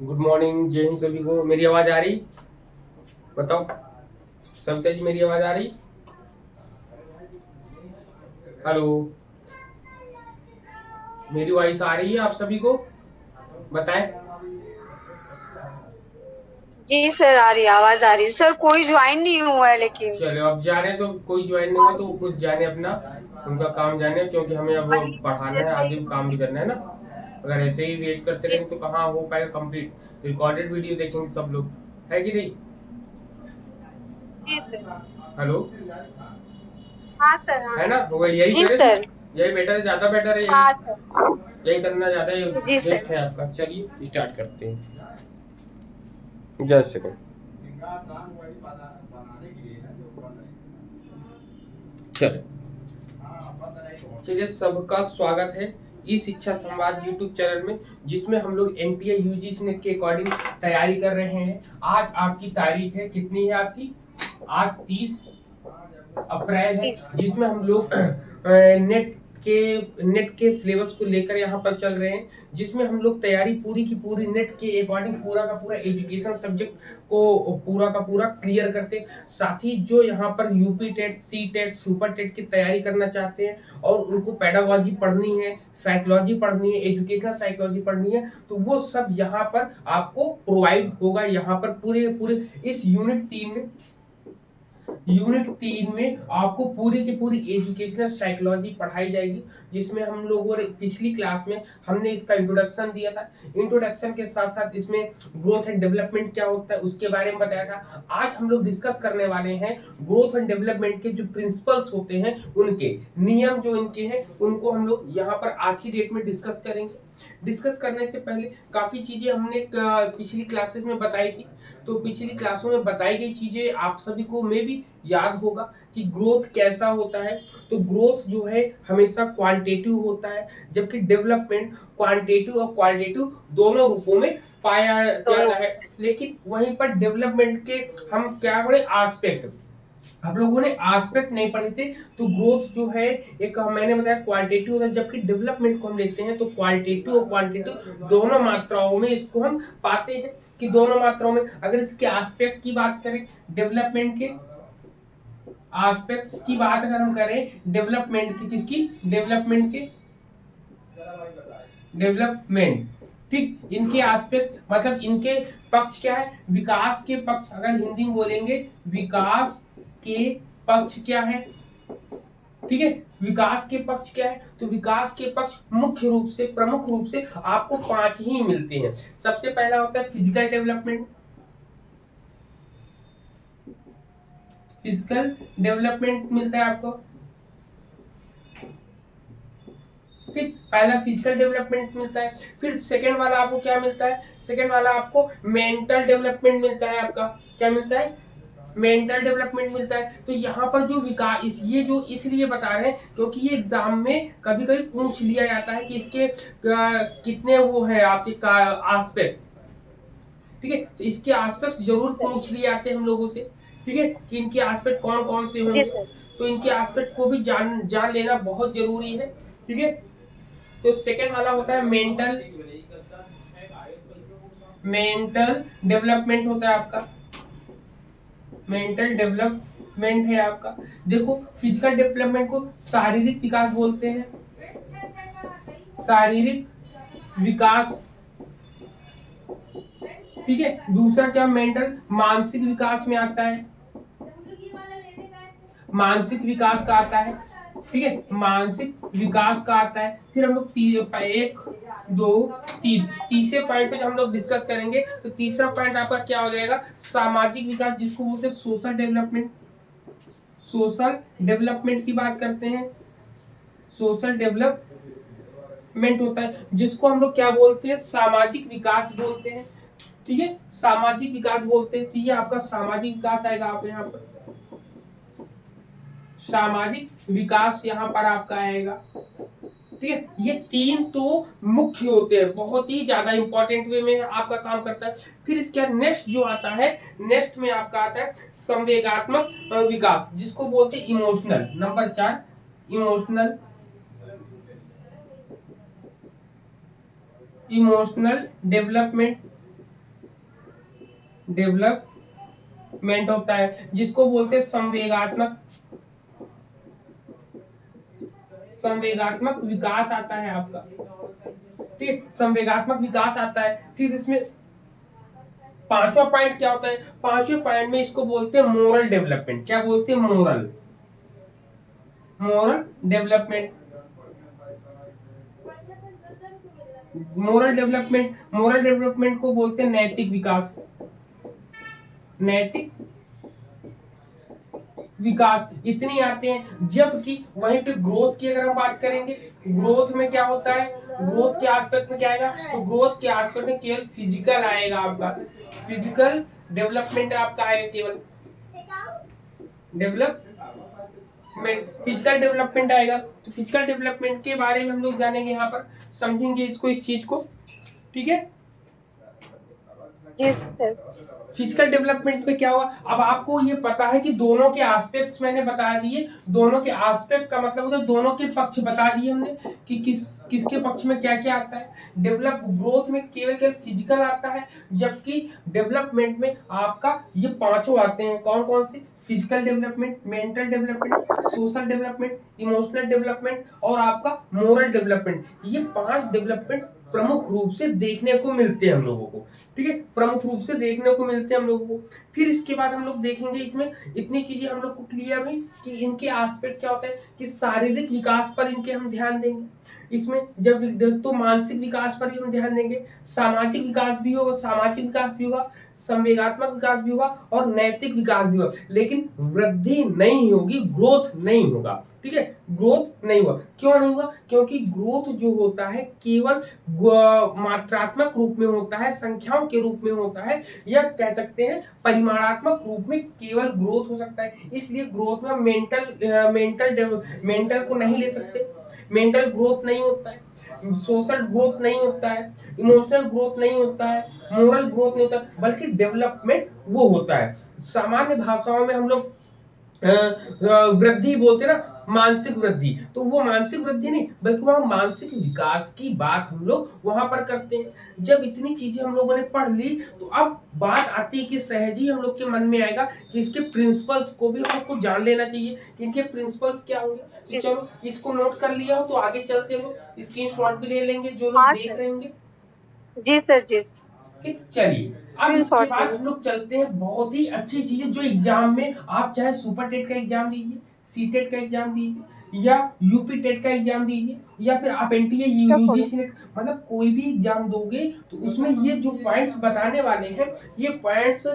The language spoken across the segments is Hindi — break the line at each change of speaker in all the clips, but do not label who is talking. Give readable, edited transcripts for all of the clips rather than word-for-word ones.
गुड मॉर्निंग, जय हिंद सभी को। मेरी आवाज आ रही? बताओ सविता जी, मेरी आवाज आ रही? हेलो, मेरी वॉइस आ रही है आप सभी को? बताएं।
जी सर, आ रही है, आवाज आ रही है सर। कोई ज्वाइन नहीं हुआ है लेकिन।
चलो, अब जा रहे हैं तो कोई ज्वाइन नहीं हुआ तो वो खुद जाने अपना, उनका काम जाने, क्योंकि हमें अब
वही
पढ़ाना है,
जैसे
आगे भी काम भी करना है ना। अगर ऐसे ही वेट करते
जी
रहेंगे तो कहाँ हो पाएगा कंप्लीट। रिकॉर्डेड वीडियो देखेंगे सब लोग, है कि नहीं?
जी सर।
हेलो,
हाँ सर, हाँ
है ना?
सर।
वो यही
जी
करे फिर।
सर।
यही बेटर है, ज्यादा बेटर है, यही
हाँ सर।
यही करना ज्यादा
जी
बेस्ट
सर।
है आपका। चलिए स्टार्ट करते हैं। Just second. चलिए, चलिए, सबका स्वागत है इस शिक्षा संवाद यूट्यूब चैनल में, जिसमें हम लोग एनटीए यूजीसी नेट के अकॉर्डिंग तैयारी कर रहे हैं। आज आपकी तारीख है, कितनी है आपकी? आज 30 अप्रैल है,
जी सर।
जिसमें हम लोग नेट के सिलेबस को लेकर यहाँ पर चल रहे हैं, जिसमें हम लोग तैयारी पूरी की पूरी नेट के अकॉर्डिंग पूरा का पूरा एजुकेशन सब्जेक्ट को पूरा का पूरा क्लियर करते हैं। साथ ही जो यहाँ पर UP TET, C TET, super TET की तैयारी करना चाहते हैं और उनको पेडागोजी पढ़नी है, साइकोलॉजी पढ़नी है, एजुकेशनल साइकोलॉजी पढ़नी है, तो वो सब यहाँ पर आपको प्रोवाइड होगा। यहाँ पर पूरे पूरे इस यूनिट 3 में आपको पूरी की पूरी एजुकेशनल साइकोलॉजी पढ़ाई जाएगी, जिसमें हम लोगों ने पिछली क्लास में हमने इसका इंट्रोडक्शन दिया था। इंट्रोडक्शन के साथ साथ इसमें ग्रोथ एंड डेवलपमेंट क्या होता है उसके बारे में बताया था। आज हम लोग डिस्कस करने वाले हैं ग्रोथ एंड डेवलपमेंट के जो प्रिंसिपल्स होते हैं, उनके नियम जो इनके हैं, उनको हम लोग यहाँ पर आज की डेट में डिस्कस करेंगे। डिस्कस करने से पहले काफी चीजें हमने पिछली क्लासेस में बताई थी, तो पिछली क्लासों में बताई गई चीजें आप सभी को में भी याद होगा कि ग्रोथ कैसा होता है। तो ग्रोथ जो है हमेशा क्वांटिटेटिव होता है, जबकि डेवलपमेंट क्वांटिटेटिव और क्वालिटेटिव दोनों रूपों में पाया
दोनों।
जाता है। लेकिन वहीं पर डेवलपमेंट के हम क्या बोले, आस्पेक्ट, आप लोगों ने एस्पेक्ट नहीं पढ़े थे। तो ग्रोथ जो है एक मैंने बताया क्वालिटेटिव होता है, जबकि डेवलपमेंट को हम लेते हैं तो क्वालिटेटिव और क्वांटिटेटिव दोनों मात्राओं में इसको हम पाते हैं। कि दोनों मात्राओं में अगर इसके एस्पेक्ट की बात करें, डेवलपमेंट के एस्पेक्ट्स की बात अगर हम करें, डेवलपमेंट की, किसकी? डेवलपमेंट के, डेवलपमेंट, ठीक, इनके एस्पेक्ट मतलब इनके पक्ष क्या है? विकास के पक्ष, अगर हिंदी में बोलेंगे विकास के पक्ष क्या है? ठीक है, विकास के पक्ष क्या है? तो विकास के पक्ष मुख्य रूप से, प्रमुख रूप से आपको 5 ही मिलते हैं। सबसे पहला होता है फिजिकल डेवलपमेंट। फिजिकल डेवलपमेंट मिलता है आपको, ठीक, पहला फिजिकल डेवलपमेंट मिलता है। फिर सेकंड वाला आपको क्या मिलता है? सेकंड वाला आपको मेंटल डेवलपमेंट मिलता है। आपका क्या मिलता है? मेंटल डेवलपमेंट मिलता है। तो यहाँ पर जो विकास, ये जो इसलिए बता रहे हैं क्योंकि ये एग्जाम में कभी कभी पूछ लिया जाता है कि इसके कितने वो है आपके आस्पेक्ट, ठीक है, तो इसके आस्पेक्ट जरूर
सर।
पूछ लिए जाते हैं हम लोगों से, ठीक है, कि इनके आस्पेक्ट कौन कौन से
जी
होंगे।
सर।
तो इनके आस्पेक्ट को भी जान जान लेना बहुत जरूरी है, ठीक है। तो सेकेंड वाला होता है मेंटल डेवलपमेंट होता है आपका, मेंटल डेवलपमेंट है आपका। देखो, फिजिकल डेवलपमेंट को शारीरिक विकास बोलते हैं, शारीरिक विकास, ठीक है। दूसरा क्या? मेंटल, मानसिक विकास में आता है, मानसिक विकास का आता है, ठीक है, मानसिक विकास का आता है। फिर हम लोग 1 2 3 तीसरे पॉइंट पे जब हम लोग डिस्कस करेंगे तो तीसरा पॉइंट आपका क्या हो जाएगा? सामाजिक विकास, जिसको बोलते हैं सोशल डेवलपमेंट। सोशल डेवलपमेंट की बात करते हैं, सोशल डेवलपमेंट होता है जिसको हम लोग क्या बोलते हैं? सामाजिक विकास बोलते हैं, ठीक है, सामाजिक विकास बोलते हैं। तो ये आपका सामाजिक विकास आएगा। आप यहाँ पर सामाजिक विकास यहाँ पर आपका आएगा, ठीक है। ये 3 तो मुख्य होते हैं, बहुत ही ज्यादा इंपॉर्टेंट वे में आपका काम करता है। फिर इसके नेक्स्ट जो आता है, नेक्स्ट में आपका आता है संवेगात्मक विकास, जिसको बोलते हैं emotional. Number 4, emotional, emotional development, development होता है, जिसको बोलते हैं संवेगात्मक विकास आता है आपका। ठीक, संवेगात्मक विकास आता है। फिर इसमें पांचवा पॉइंट क्या होता है? पांचवें पॉइंट में इसको बोलते हैं मोरल डेवलपमेंट। क्या बोलते हैं? Moral development. मोरल डेवलपमेंट को बोलते हैं नैतिक विकास। नैतिक विकास इतने आते हैं। जबकि वहीं पे ग्रोथ की अगर हम बात करेंगे, ग्रोथ में क्या होता है? ग्रोथ के एस्पेक्ट में क्या आएगा? तो ग्रोथ के एस्पेक्ट में केवल फिजिकल आएगा आपका, फिजिकल डेवलपमेंट आपका आएगा, केवल फिजिकल डेवलपमेंट आएगा। तो फिजिकल डेवलपमेंट के बारे में हम लोग जानेंगे, यहाँ पर समझेंगे इसको, इस चीज को। ठीक है
जी सर।
फिजिकल डेवलपमेंट में क्या हुआ? अब आपको ये पता है कि दोनों के एस्पेक्ट्स मैंने बता दिए। दोनों के एस्पेक्ट का मतलब होता है दोनों के पक्ष बता दिए हमने कि किसके पक्ष में क्या क्या आता है। ग्रोथ में केवल फिजिकल आता है, जबकि डेवलपमेंट में आपका ये पांचों आते हैं। कौन कौन से? Physical development, mental development, social development, emotional development और आपका मोरल डेवलपमेंट। ये 5 डेवलपमेंट प्रमुख रूप से देखने को मिलते हैं हम लोगों को। ठीक है, प्रमुख रूप से देखने को मिलते हैं हम लोगों को। फिर इसके बाद हम लोग देखेंगे इसमें इतनी चीजें हम लोग को क्लियर हुई कि इनके एस्पेक्ट क्या होता है, कि शारीरिक विकास पर इनके हम ध्यान देंगे इसमें, जब तो मानसिक विकास पर भी हम ध्यान देंगे, सामाजिक विकास भी होगा, संवेगात्मक विकास भी होगा और नैतिक विकास भी होगा। लेकिन वृद्धि नहीं होगी, ग्रोथ नहीं होगा। ठीक है, ग्रोथ नहीं हुआ। क्यों नहीं हुआ? क्योंकि ग्रोथ जो होता है केवल मात्रात्मक रूप में होता है, संख्याओं के रूप में होता है, या कह सकते हैं परिमाणात्मक रूप में केवल ग्रोथ हो सकता है। इसलिए ग्रोथ में मेंटल को नहीं ले सकते। मेंटल ग्रोथ नहीं होता है, सोशल ग्रोथ नहीं होता है, इमोशनल ग्रोथ नहीं होता है, मोरल ग्रोथ नहीं होता, बल्कि डेवलपमेंट वो होता है। सामान्य भाषाओं में हम लोग वृद्धि बोलते ना, मानसिक वृद्धि, तो वो मानसिक वृद्धि नहीं बल्कि वहां मानसिक विकास की बात हम लोग वहां पर करते हैं। जब इतनी चीजें हम लोगों ने पढ़ ली, तो अब बात आती है कि सहज ही हम लोग के मन में आएगा कि इसके प्रिंसिपल्स को भी हमको जान लेना चाहिए कि इनके प्रिंसिपल्स क्या होंगे। तो चलो इसको नोट कर लिया हो तो आगे चलते हो, स्क्रीनशॉट भी ले लेंगे जो लोग देख रहे होंगे।
जी सर। जी
चलिए, अब इसके बाद हम लोग चलते हैं बहुत ही अच्छी चीजें जो एग्जाम में, आप चाहे सुपर टेट का एग्जाम दीजिए, सी टेट का एग्जाम दीजिए, या यूपी टेट का एग्जाम दीजिए, या फिर आप एनटीए यूजीसी नेट, मतलब कोई भी एग्जाम दोगे तो उसमें ये जो पॉइंट्स बताने वाले हैं, ये पॉइंट्स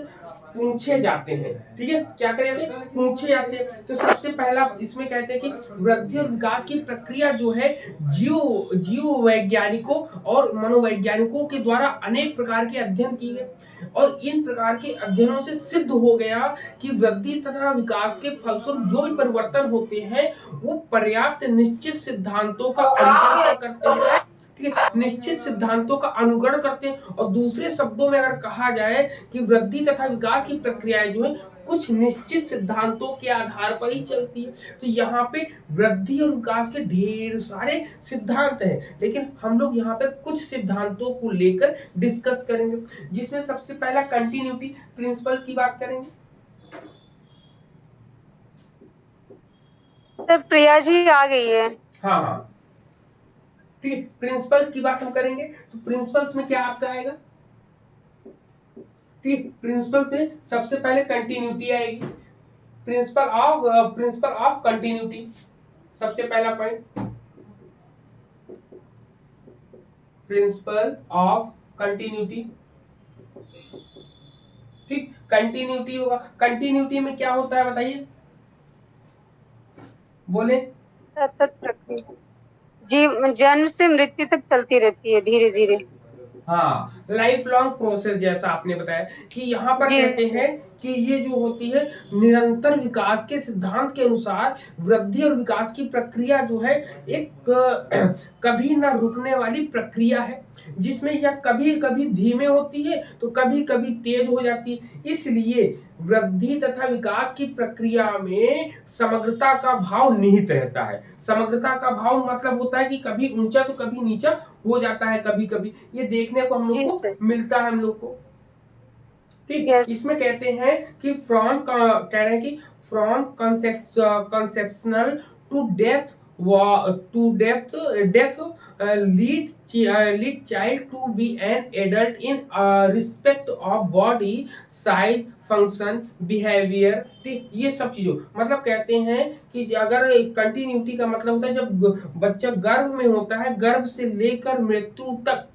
पूछे जाते हैं। ठीक है, क्या करेंगे? पूछे जाते हैं। तो सबसे पहला इसमें कहते हैं कि वृद्धि और विकास की प्रक्रिया जो है जीव वैज्ञानिकों और मनोवैज्ञानिकों के द्वारा अनेक प्रकार के अध्ययन किए गए, और इन प्रकार के अध्ययनों से सिद्ध हो गया कि वृद्धि तथा विकास के फलस्वरूप जो भी परिवर्तन होते हैं वो पर्याप्त निश्चित सिद्धांतों का अनुकरण करते हैं। ठीक है, निश्चित सिद्धांतों का अनुकरण करते हैं। और दूसरे शब्दों में अगर कहा जाए कि वृद्धि तथा विकास की प्रक्रियाएं जो है कुछ निश्चित सिद्धांतों के आधार पर ही चलती है। तो यहाँ पे वृद्धि और विकास के ढेर सारे सिद्धांत हैं, लेकिन हम लोग यहाँ पे कुछ सिद्धांतों को लेकर डिस्कस करेंगे, जिसमें सबसे पहला कंटिन्यूटी प्रिंसिपल की बात करेंगे।
सर प्रिया जी आ गई है।
हाँ हाँ, ठीक है, प्रिंसिपल्स की बात हम करेंगे तो प्रिंसिपल्स में क्या आपका आएगा? ठीक, प्रिंसिपल पे सबसे पहले कंटिन्यूटी आएगी। प्रिंसिपल ऑफ कंटिन्यूटी, सबसे पहला पॉइंट, प्रिंसिपल ऑफ कंटिन्यूटी। ठीक, कंटिन्यूटी होगा। कंटिन्यूटी में क्या होता है बताइए, बोले।
सतत प्रक्रिया, जी जन्म से मृत्यु तक चलती रहती है धीरे धीरे।
हाँ, लाइफ लॉन्ग प्रोसेस, जैसा आपने बताया कि यहाँ पर कहते हैं कि ये जो होती है निरंतर विकास के सिद्धांत के अनुसार वृद्धि और विकास की प्रक्रिया जो है एक कभी ना रुकने वाली प्रक्रिया है, जिसमें यह कभी कभी धीमे होती है तो कभी कभी तेज हो जाती है। इसलिए वृद्धि तथा विकास की प्रक्रिया में समग्रता का भाव निहित रहता है। समग्रता का भाव मतलब होता है कि कभी ऊंचा तो कभी नीचा हो जाता है, कभी कभी ये देखने को हम लोग को मिलता है हम लोग को। ठीक।
Yes.
इसमें कहते हैं कि कह रहे हैं कि from conceptional to death death lead child to be an adult in respect of body size function behaviour. ठीक, ये सब चीजों मतलब कहते हैं कि अगर कंटिन्यूटी का मतलब होता है जब बच्चा गर्भ में होता है, गर्भ से लेकर मृत्यु तक,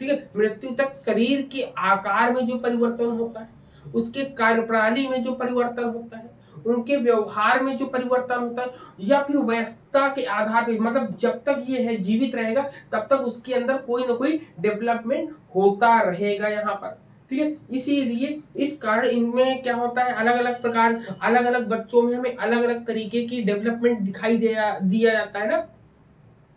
ठीक है, मृत्यु तक शरीर के आकार में जो परिवर्तन होता है, उसके कार्यप्रणाली में जो परिवर्तन होता है, उनके व्यवहार में जो परिवर्तन होता है, या फिर वयस्कता के आधार पर, मतलब जब तक ये है जीवित रहेगा तब तक उसके अंदर कोई ना कोई डेवलपमेंट होता रहेगा यहाँ पर। ठीक है, इसीलिए इस कारण इनमें क्या होता है, अलग अलग प्रकार, अलग अलग बच्चों में हमें अलग अलग तरीके की डेवलपमेंट दिखाई दिया जाता है ना,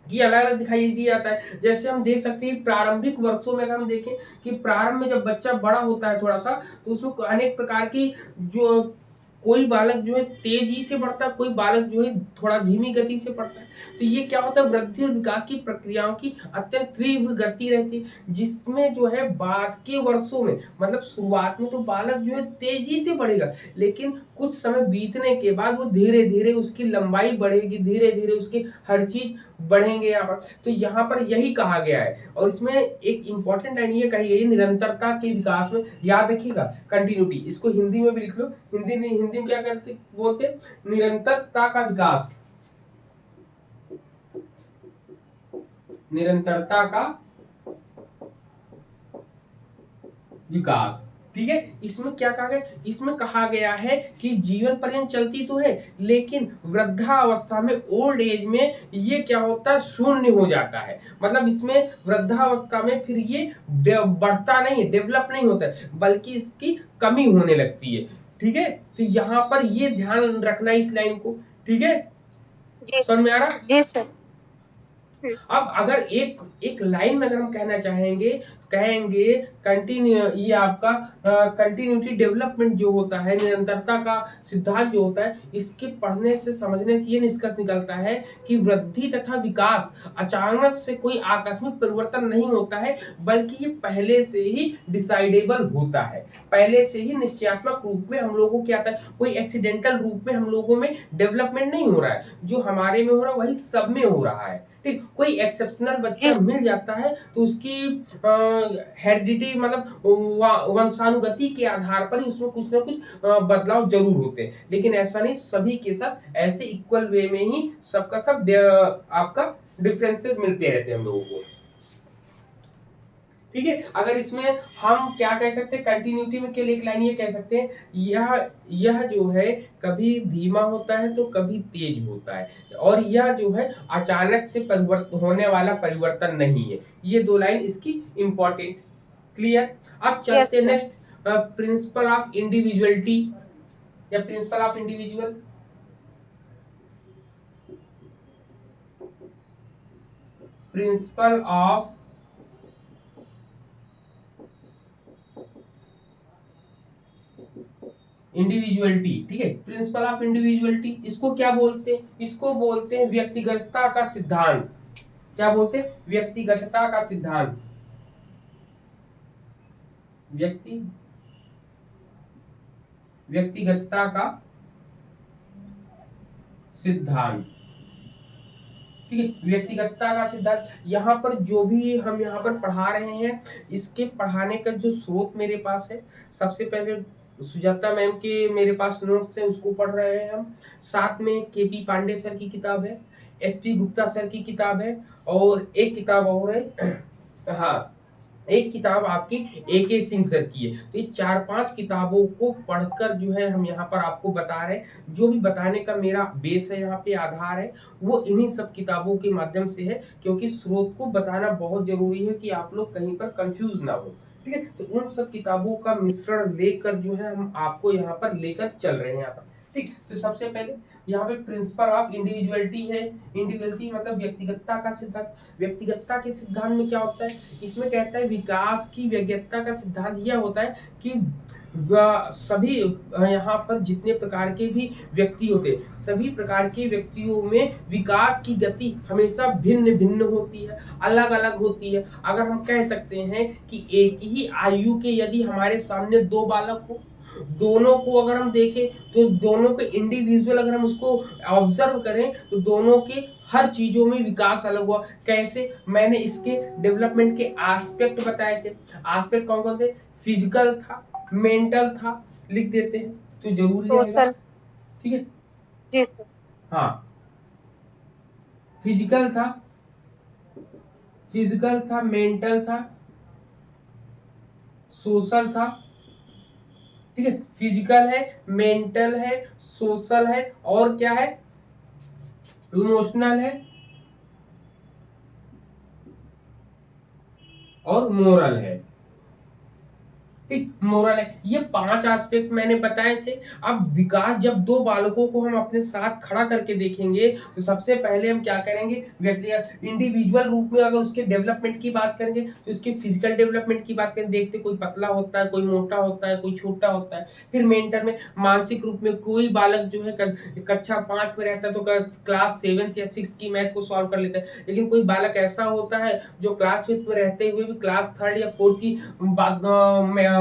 ये अलग अलग दिखाई दिया जाता है। जैसे हम देख सकते हैं प्रारंभिक वर्षों में अगर हम देखें कि प्रारंभ में जब बच्चा बड़ा होता है थोड़ा सा, तो उसमें अनेक प्रकार की जो कोई बालक जो है तेजी से बढ़ता है, कोई बालक जो है थोड़ा धीमी गति से बढ़ता है। तो ये क्या होता है, वृद्धि और विकास की प्रक्रियाओं की अत्यंत तीव्र गति रहती है, जिसमें जो है बाद के वर्षों में, मतलब शुरुआत में तो बालक जो है तेजी से बढ़ेगा, लेकिन कुछ समय बीतने के बाद वो धीरे धीरे उसकी लंबाई बढ़ेगी, धीरे धीरे उसकी हर चीज बढ़ेंगे यहाँ पर। तो यहाँ पर यही कहा गया है, और इसमें एक इंपॉर्टेंट लाइन ये कही गई है, निरंतरता के विकास में, याद रखिएगा कंटिन्यूटी, इसको हिंदी में भी लिख लो, हिंदी में क्या कहते बोलते, निरंतरता का विकास, निरंतरता का विकास। ठीक है, इसमें क्या कहा गया, इसमें कहा गया है कि जीवन पर्यंत चलती तो है, लेकिन वृद्धावस्था में, ओल्ड एज में ये क्या होता है, शून्य हो जाता है। मतलब इसमें वृद्धावस्था में फिर ये बढ़ता नहीं, डेवलप नहीं होता है, बल्कि इसकी कमी होने लगती है। ठीक है, तो यहाँ पर ये ध्यान रखना इस लाइन को। ठीक है, समझ में आ रहा?
जी सर।
अब अगर एक लाइन में अगर हम कहना चाहेंगे, कहेंगे कंटिन्यू, ये आपका कंटिन्यूटी डेवलपमेंट जो होता है, निरंतरता का सिद्धांत जो होता है, इसके पढ़ने से, समझने से ये निष्कर्ष निकलता है कि वृद्धि तथा विकास अचानक से कोई आकस्मिक परिवर्तन नहीं होता है, बल्कि ये पहले से ही डिसाइडेबल होता है, पहले से ही निश्चयात्मक रूप में हम लोगों को क्या आता है, कोई एक्सीडेंटल रूप में हम लोगों में डेवलपमेंट नहीं हो रहा है, जो हमारे में हो रहा है वही सब में हो रहा है। ठीक, कोई एक्सेप्शनल बच्चा मिल जाता है तो उसकी हेरिडिटी, मतलब वंशानुगति के आधार पर उसमें कुछ ना कुछ बदलाव जरूर होते हैं, लेकिन ऐसा नहीं, सभी के साथ ऐसे इक्वल वे में ही सबका सब आपका डिफरेंसेस मिलते रहते हैं हम लोगों को। ठीक है, अगर इसमें हम क्या कह सकते हैं, कंटिन्यूटी में केवल एक लाइन ये कह सकते हैं, यह जो है कभी धीमा होता है तो कभी तेज होता है, और यह जो है अचानक से परिवर्तन होने वाला परिवर्तन नहीं है। ये दो लाइन इसकी इंपॉर्टेंट। क्लियर? अब चलते हैं नेक्स्ट, प्रिंसिपल ऑफ इंडिविजुअलिटी या principle of individual. Principle of individuality. ठीक है, प्रिंसिपल ऑफ इंडिविजुअलिटी, इसको क्या बोलते हैं, इसको बोलते हैं व्यक्तिगतता का सिद्धांत। क्या बोलते हैं, व्यक्तिगतता का सिद्धांत, व्यक्तिगतता का सिद्धांत। ठीक है, व्यक्तिगतता का सिद्धांत, यहाँ पर जो भी हम यहाँ पर पढ़ा रहे हैं, इसके पढ़ाने का जो स्रोत मेरे पास है, सबसे पहले सुजाता मैम के मेरे पास नोट्स है, उसको पढ़ रहे हैं हम, साथ में केपी पांडे सर की किताब है, एसपी गुप्ता सर की किताब है, और एक किताब और है, हाँ, एक किताब आपकी AK सिंह सर की है। तो ये 4-5 किताबों को पढ़कर जो है हम यहाँ पर आपको बता रहे हैं, जो भी बताने का मेरा बेस है, यहाँ पे आधार है, वो इन्हीं सब किताबों के माध्यम से है, क्योंकि स्रोत को बताना बहुत जरूरी है कि आप लोग कहीं पर कंफ्यूज ना हो। ठीक है, तो उन सब किताबों का मिश्रण लेकर जो है हम आपको यहाँ पर लेकर चल रहे हैं यहाँ पर। ठीक, तो सबसे पहले यहाँ पे प्रिंसिपल ऑफ इंडिविजुअलिटी है। इंडिविजुअलिटी मतलब व्यक्तिगतता का सिद्धांत। व्यक्तिगतता के सिद्धांत में क्या होता है, इसमें कहता है विकास की व्यक्तिगतता का सिद्धांत यह होता है कि सभी यहाँ पर जितने प्रकार के भी व्यक्ति होते, सभी प्रकार के व्यक्तियों में विकास की गति हमेशा भिन्न भिन्न होती है, अलग अलग होती है। अगर हम कह सकते हैं कि एक ही आयु के यदि हमारे सामने दो बालक हो, दोनों को अगर हम देखें तो दोनों के इंडिविजुअल अगर हम उसको ऑब्जर्व करें तो दोनों के हर चीजों में विकास अलग हुआ। कैसे, मैंने इसके डेवलपमेंट के एस्पेक्ट बताए थे। एस्पेक्ट कौन कौन थे, फिजिकल था, मेंटल था, लिख देते हैं तो जरूरी रहेगा,
सोशल।
ठीक है।
जी सर।
हाँ, फिजिकल था, मेंटल था, सोशल था, ठीक है। फिजिकल है, मेंटल है, सोशल है और क्या है, इमोशनल है और मोरल है, ठीक। मोरल है, ये 5 एस्पेक्ट मैंने बताए थे। अब विकास जब दो बालकों को हम अपने साथ खड़ा करके देखेंगे तो सबसे पहले हम क्या करेंगे, व्यक्तिगत इंडिविजुअल रूप में अगर उसके डेवलपमेंट की बात करेंगे तो उसके फिजिकल डेवलपमेंट की बात करें, देखते कोई पतला होता है, कोई मोटा होता है, कोई छोटा होता है। फिर मेंटल में मानसिक रूप में कोई बालक जो है कक्षा 5 में रहता है तो क्लास 7 या 6 की मैथ को सॉल्व कर लेता है, लेकिन कोई बालक ऐसा होता है जो क्लास 5 में रहते हुए भी क्लास 3 या 4 की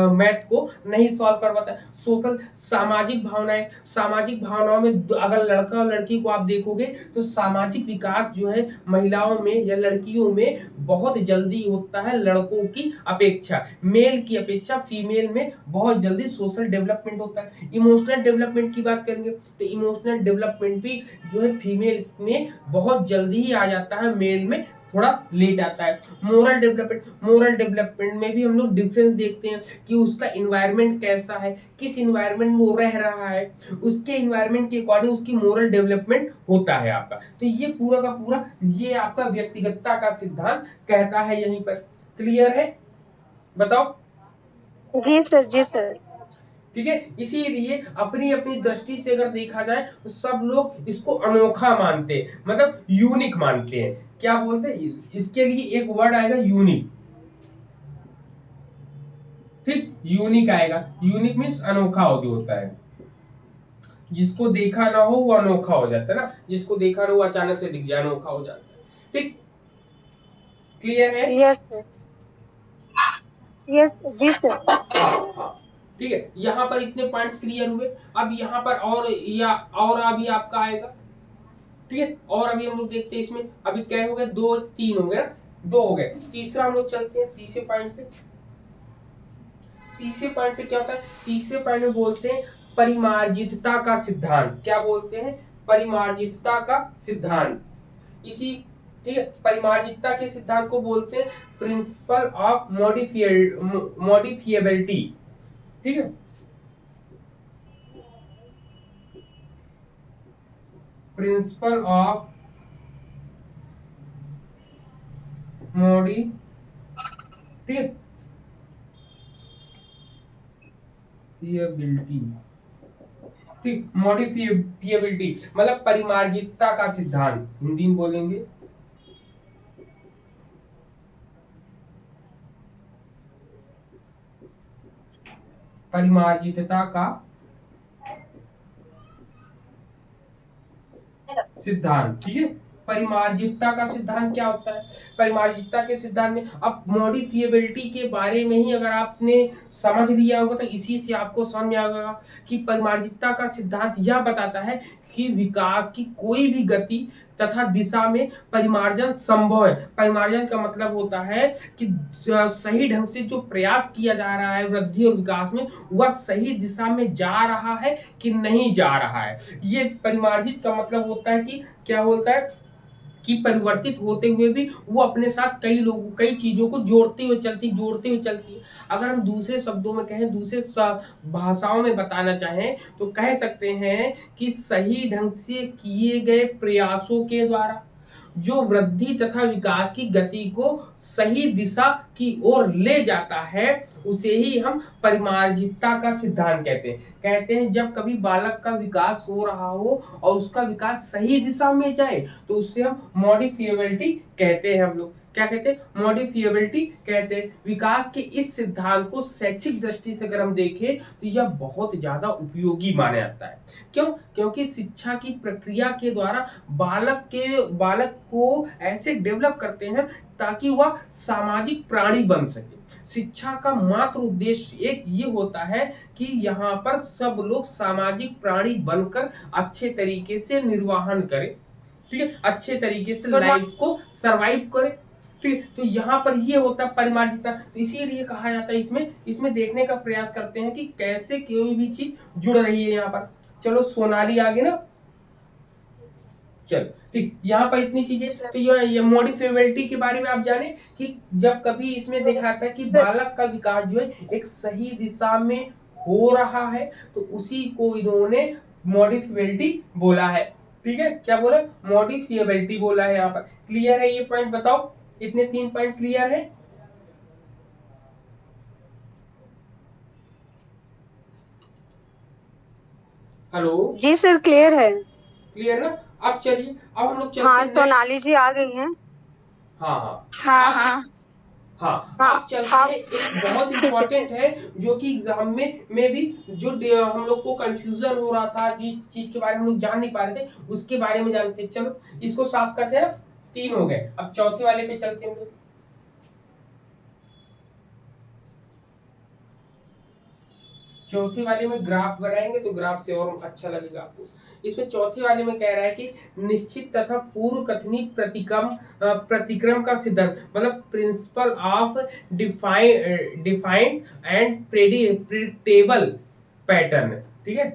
मैथ को नहीं सॉल्व कर पाता है। सोशल, सामाजिक भावनाएं, सामाजिक भावनाओं में अगर लड़का और लड़की को आप देखोगे तो सामाजिक विकास जो है महिलाओं में या लड़कियों में बहुत जल्दी होता है, लड़कों की अपेक्षा, मेल की अपेक्षा फीमेल में बहुत जल्दी सोशल डेवलपमेंट होता है। इमोशनल डेवलपमेंट की बात करेंगे तो इमोशनल डेवलपमेंट भी जो है फीमेल में बहुत जल्दी ही आ जाता है, मेल में थोड़ा लेट आता है। मोरल डेवलपमेंट में भी हम लोग डिफरेंस देखते हैं कि उसका इन्वायरमेंट कैसा है, किस इन्वायरमेंट में वो रह रहा है, उसके इन्वायरमेंट के अकॉर्डिंग उसकी मोरल डेवलपमेंट होता है आपका। तो ये पूरा का पूरा ये आपका व्यक्तिगतता का सिद्धांत कहता है यहीं पर। क्लियर है, बताओ।
जी सर। जी सर।
ठीक है, इसीलिए अपनी अपनी दृष्टि से अगर देखा जाए तो सब लोग इसको अनोखा मानते हैं, मतलब यूनिक मानते हैं। क्या बोलते हैं, इसके लिए एक वर्ड आएगा, यूनिक, ठीक। यूनिक आएगा, यूनिक मीन्स अनोखा हो जो होता है, जिसको देखा ना हो वो अनोखा हो जाता है ना, जिसको देखा ना हो अचानक से दिख जाए अनोखा हो जाता है, ठीक। क्लियर है,
यस सर। यस। जी सर।
हाँ हाँ, ठीक है। यहाँ पर इतने पॉइंट्स क्लियर हुए। अब यहाँ पर और अभी आपका आएगा, ठीक है। और अभी हम लोग देखते हैं इसमें, अभी क्या हो गए, 2 3 हो गए ना, 2 हो गए। तीसरा हम लोग चलते हैं तीसरे पॉइंट पे। तीसरे पॉइंट पे क्या होता है, तीसरे पॉइंट में बोलते हैं परिमार्जितता का सिद्धांत। क्या बोलते हैं, परिमार्जितता का सिद्धांत। इसी, ठीक है, परिमार्जितता के सिद्धांत को बोलते हैं प्रिंसिपल ऑफ मॉडिफिएबिलिटी, ठीक है। प्रिंसिपल ऑफ मॉडिफिएबिलिटी, ठीक। मॉडिफिएबिलिटी मतलब परिमार्जितता का सिद्धांत, हिंदी में बोलेंगे परिमार्जितता का सिद्धांत, ठीक है। परिमार्जितता का सिद्धांत क्या होता है, परिमार्जितता के सिद्धांत में अब मॉडिफिएबिलिटी के बारे में ही अगर आपने समझ लिया होगा तो इसी से आपको समझ में आएगा कि परिमार्जितता का सिद्धांत यह बताता है कि विकास की कोई भी गति तथा दिशा में परिमार्जन संभव है। परिमार्जन का मतलब होता है कि सही ढंग से जो प्रयास किया जा रहा है वृद्धि और विकास में, वह सही दिशा में जा रहा है कि नहीं जा रहा है। ये परिमार्जित का मतलब होता है कि क्या बोलता है कि परिवर्तित होते हुए भी वो अपने साथ कई चीजों को जोड़ते हुए चलती है। अगर हम दूसरे शब्दों में कहें, दूसरे भाषाओं में बताना चाहें तो कह सकते हैं कि सही ढंग से किए गए प्रयासों के द्वारा जो वृद्धि तथा विकास की गति को सही दिशा की ओर ले जाता है उसे ही हम परिमार्जितता का सिद्धांत कहते हैं। कहते हैं जब कभी बालक का विकास हो रहा हो और उसका विकास सही दिशा में जाए तो उससे हम मॉडिफिएबिलिटी कहते हैं। हम लोग क्या कहते हैं? मॉडिफिएबिलिटी कहते हैं। विकास के इस सिद्धांत को शैक्षिक दृष्टि से अगर हम देखें तो यह बहुत ज्यादा उपयोगी माना जाता है। क्यों? क्योंकि शिक्षा की प्रक्रिया के द्वारा बालक को ऐसे डेवलप करते हैं ताकि वह सामाजिक प्राणी बन सके। शिक्षा का मात्र उद्देश्य एक ये होता है कि यहाँ पर सब लोग सामाजिक प्राणी बनकर अच्छे तरीके से निर्वाहन करें, ठीक है, अच्छे तरीके से लाइफ को सरवाइव करें। ठीक, तो यहाँ पर ये होता है परिमार्जितता। तो इसीलिए कहा जाता है इसमें देखने का प्रयास करते हैं कि कैसे कोई भी चीज जुड़ रही है यहाँ पर। चलो सोनाली आगे ना, चलो ठीक, यहाँ पर इतनी चीजें। तो ये मॉडिफिएबिलिटी के बारे में आप जाने कि जब कभी इसमें देखा जाता है कि बालक का विकास जो है एक सही दिशा में हो रहा है तो उसी को इन्होंने मॉडिफिएबिलिटी बोला है। ठीक है, क्या बोला? मॉडिफिएबिलिटी बोला है। यहाँ पर क्लियर है ये पॉइंट? बताओ, इतने 3 पॉइंट क्लियर है? हेलो
जी सर, क्लियर है।
क्लियर ना? अब चलिए, अब हम लोग चलते
हाँ,
हैं
सोनाली जी आ गई हैं।
हाँ हाँ
हाँ हाँ
हाँ,
हाँ
अब चलते
हाँ,
हैं एक बहुत
ठीक है
इंपॉर्टेंट है जो कि एग्जाम में भी जो हम लोग को कंफ्यूजन हो रहा था, जिस चीज के बारे में हम लोग जान नहीं पा रहे थे उसके बारे में जानते हैं। चलो इसको साफ करते हैं ना, 3 हो गए, अब चौथे वाले पे चलते हैं हम लोग। चौथे वाले में ग्राफ बनाएंगे तो ग्राफ से और अच्छा लगेगा आपको। इसमें चौथे वाले में कह रहा है कि निश्चित तथा पूर्व कथनी प्रतिक्रम का सिद्धांत, मतलब principle of defined and predictable pattern. ठीक है,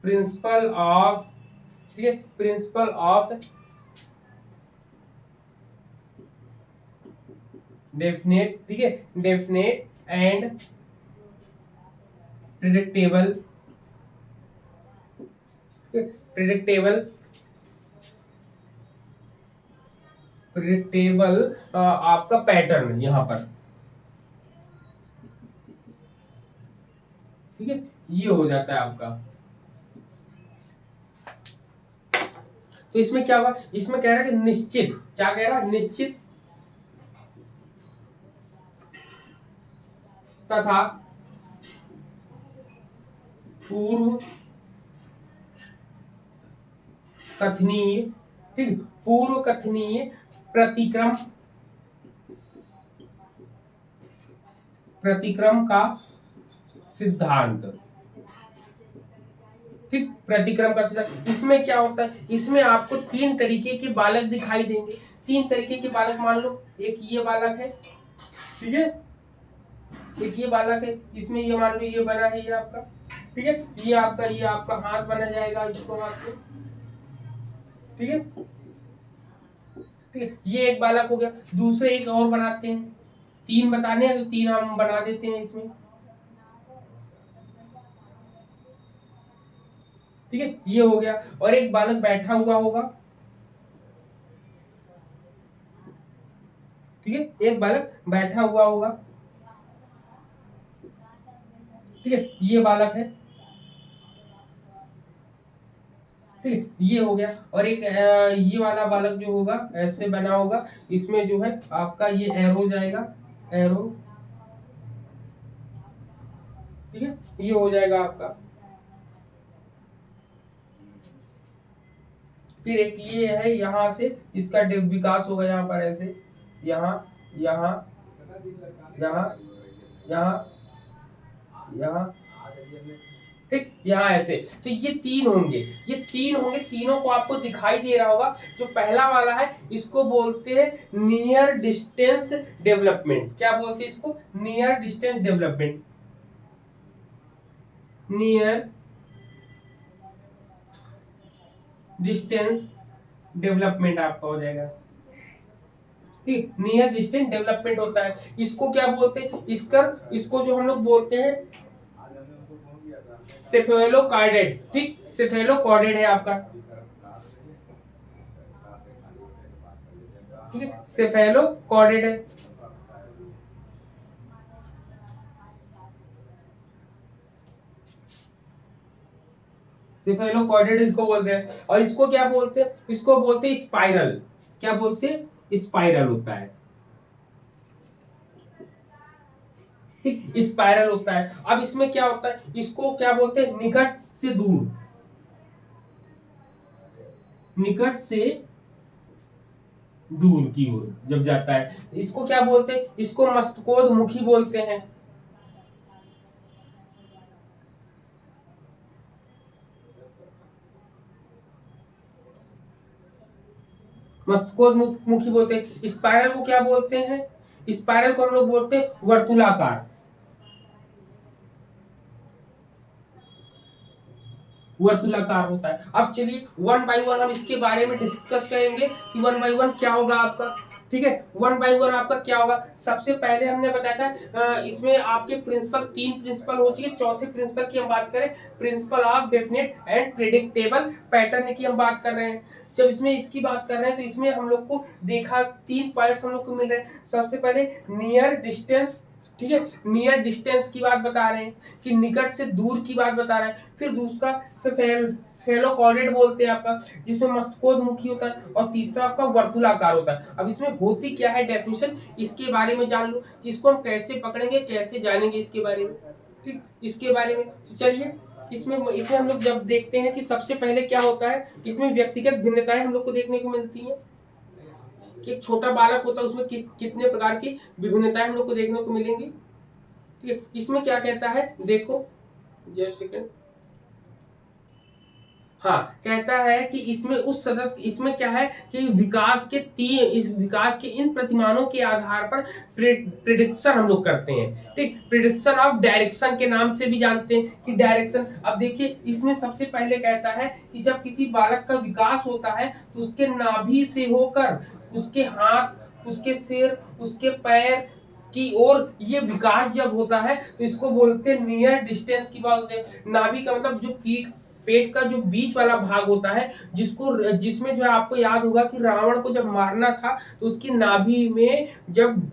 प्रिंसिपल ऑफ, ठीक है, प्रिंसिपल ऑफ डेफिनेट, ठीक है, definite and predictable, predictable predictable आपका पैटर्न यहाँ पर, ठीक है, ये हो जाता है आपका। तो इसमें क्या हुआ? इसमें कह रहा है कि निश्चित, क्या कह रहा है? निश्चित तथा पूर्व कथनीय, ठीक, पूर्व कथनीय प्रतिक्रम का सिद्धांत, ठीक, प्रतिक्रम का सिद्धांत। इसमें क्या होता है? इसमें आपको 3 तरीके के बालक दिखाई देंगे। 3 तरीके के बालक, मान लो एक ये बालक है, ठीक है, एक ये बालक है, इसमें ये मान लो ये बना है, ये आपका, ठीक है, ये आपका हाथ बना जाएगा, इसको हाथ में, ठीक है, ठीक है, ये एक बालक हो गया। दूसरे एक और बनाते हैं, 3 बताने हैं तो 3 हम बना देते हैं इसमें, ठीक है, ये हो गया। और एक बालक बैठा हुआ होगा, ठीक है, एक बालक बैठा हुआ होगा, ठीक है, ये बालक है, ठीक है, ये हो गया। और एक ये वाला बालक जो होगा ऐसे बना होगा, इसमें जो है आपका ये एरो जाएगा, एरो, ठीक है, ये हो जाएगा आपका। फिर एक ये है, यहाँ से इसका विकास होगा, यहाँ पर ऐसे, यहाँ यहाँ यहाँ यहाँ यहाँ, ठीक, यहाँ ऐसे। तो ये 3 होंगे, ये 3 होंगे, तीनों को आपको दिखाई दे रहा होगा। जो पहला वाला है इसको बोलते हैं नियर डिस्टेंस डेवलपमेंट। क्या बोलते हैं इसको? Near distance development, near distance development आपका हो जाएगा, ठीक, नियर डिस्टेंस डेवलपमेंट होता है। इसको क्या बोलते हैं? इसको जो हम लोग बोलते हैं सेफेलोकॉर्डेट, ठीक, सेफेलोकॉर्डेट है आपका, ठीक है, सेफेलोकॉर्डेट है। सेफेलोकॉर्डेट इसको बोलते हैं। और इसको क्या बोलते हैं, इसको बोलते हैं स्पाइरल। क्या बोलते हैं, स्पाइरल होता है, ठीक, स्पाइरल होता है। अब इसमें क्या होता है, इसको क्या बोलते हैं, निकट से दूर, निकट से दूर की ओर जब जाता है, इसको क्या बोलते हैं, इसको मस्तकोदमुखी बोलते हैं। मस्तकोदमुखी बोलते हैं। स्पाइरल को क्या बोलते हैं, स्पाइरल को हम लोग बोलते हैं वर्तुलाकार, वर्तुलाकार होता है। अब चलिए वन बाय वन हम इसके बारे में डिस्कस करेंगे कि वन बाय वन क्या होगा आपका, ठीक है, वन बाय वन आपका क्या होगा। सबसे पहले हमने बताया था इसमें आपके प्रिंसिपल, तीन प्रिंसिपल हो चुके, चौथे प्रिंसिपल की हम बात करें, principle of definite and predictable pattern की हम बात कर रहे हैं। जब इसमें इसकी बात कर रहे हैं तो इसमें हम लोग को देखा तीन पॉइंट्स हम लोग को मिल रहे हैं। सबसे पहले नियर डिस्टेंस, ठीक है, नियर डिस्टेंस की बात बता रहे हैं कि निकट से दूर की बात बता रहे हैं। फिर दूसरा सेफेलोकॉर्डेट बोलते हैं आपका, जिसमें मस्तकोदमुखी होता है, और तीसरा आपका वर्तुलाकार होता है। अब इसमें होती क्या है डेफिनेशन, इसके बारे में जान लो कि इसको हम कैसे पकड़ेंगे, कैसे जानेंगे इसके बारे में, ठीक, इसके बारे में। तो चलिए इसमें हम लोग जब देखते हैं कि सबसे पहले क्या होता है, इसमें व्यक्तिगत भिन्नताएं हम लोग को देखने को मिलती है कि एक छोटा बालक होता है उसमें कितने प्रकार की विभिन्नताएं हम लोग को देखने को मिलेंगी, ठीक है। इसमें क्या कहता है, देखो जस्ट सेकंड, हाँ, कहता है कि इसमें उस सदस्य, इसमें क्या है कि विकास के इस विकास के इन प्रतिमानों के आधार पर प्रिडिक्शन हम लोग करते हैं, ठीक, प्रिडिक्शन ऑफ डायरेक्शन के नाम से भी जानते हैं कि डायरेक्शन। अब देखिए इसमें सबसे पहले कहता है कि जब किसी बालक का विकास होता है तो उसके नाभि से होकर उसके हाथ, उसके सिर, उसके पैर की ओर ये विकास जब होता है तो इसको बोलते हैं नियर डिस्टेंस की बात होती है। नाभि का मतलब जो पेट का जो बीच वाला भाग होता है, जिसमें जो है आपको याद होगा कि रावण को जब मारना था तो उसकी नाभि में जब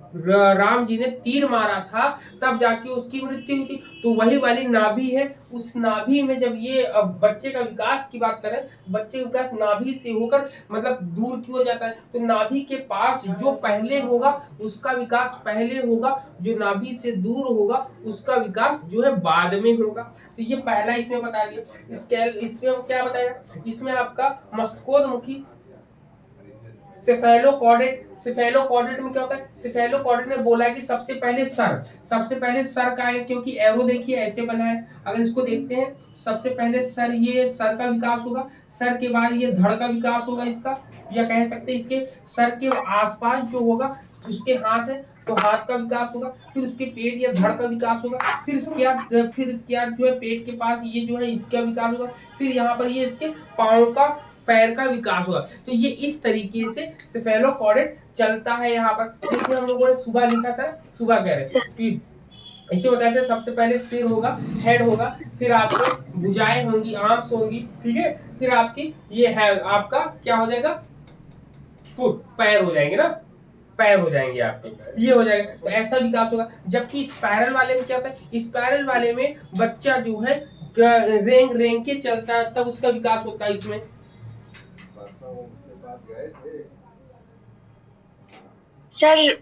राम जी ने तीर मारा था तब जाके उसकी मृत्यु हुई थी, तो वही वाली नाभि है। उस नाभि में जब ये बच्चे का विकास की बात करें, बच्चे का विकास नाभि से होकर मतलब दूर की ओर जाता है, तो नाभि के पास जो पहले होगा उसका विकास पहले होगा, जो नाभि से दूर होगा उसका विकास जो है बाद में होगा। तो ये पहला इसमें बता दिया। इसमें हम क्या बताया, इसमें आपका मस्तकोदमुखी, सेफेलोकॉर्डेट में क्या होता है, सेफेलोकॉर्डेट ने बोला है कि सबसे पहले सर का है, क्योंकि एरो देखिए ऐसे बना है। अगर इसको देखते हैं सबसे पहले सर, ये सर का विकास होगा, सर के बाद ये धड़ का विकास होगा इसका, या कह सकते हैं इसके सर के आसपास जो होगा उसके हाथ है तो हाथ का विकास होगा, फिर उसके पेट या धड़ का विकास होगा, फिर इसके बाद जो है पेट के पास ये जो है इसका विकास होगा, फिर यहाँ पर ये इसके पाँव का, पैर का विकास होगा। तो ये इस तरीके से सेफेलोकॉर्डेट चलता है। यहाँ पर जिसमें हम लोगों ने सुबह लिखा था, सुबह कह रहे कि इसमें बताया था सबसे पहले सिर होगा, हेड होगा, फिर आपको भुजाएं होंगी, आर्म्स होंगी, ठीक है, फिर आपकी ये है आपका क्या हो जाएगा, फुट, पैर हो जाएंगे ना, पैर हो जाएंगे आपके, ये हो जाएगा, तो ऐसा विकास होगा। जबकि स्पाइरल वाले में क्या होता है, स्पाइरल वाले में बच्चा जो है रेंग रेंग के चलता है तब उसका विकास होता है। इसमें
सर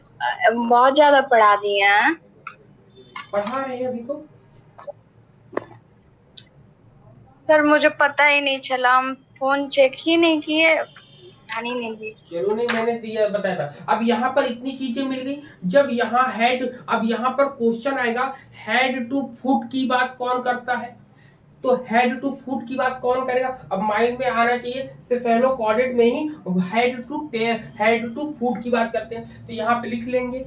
बहुत ज्यादा पढ़ा दिए हैं।
पढ़ा रहे हैं अभी तो
सर मुझे पता ही नहीं चला, हम फोन चेक ही नहीं किए, ध्यान ही नहीं दी।
चलो नहीं, मैंने दिया बताया था। अब यहाँ पर इतनी चीजें मिल गई, जब यहाँ हेड, अब यहाँ पर क्वेश्चन आएगा हेड टू फुट की बात कौन करता है, तो हेड टू फुट की बात कौन करेगा। अब माइंड में आना चाहिए सेफेलोकॉर्डेट में ही हेड टू फुट की बात करते हैं, तो यहाँ पे लिख लेंगे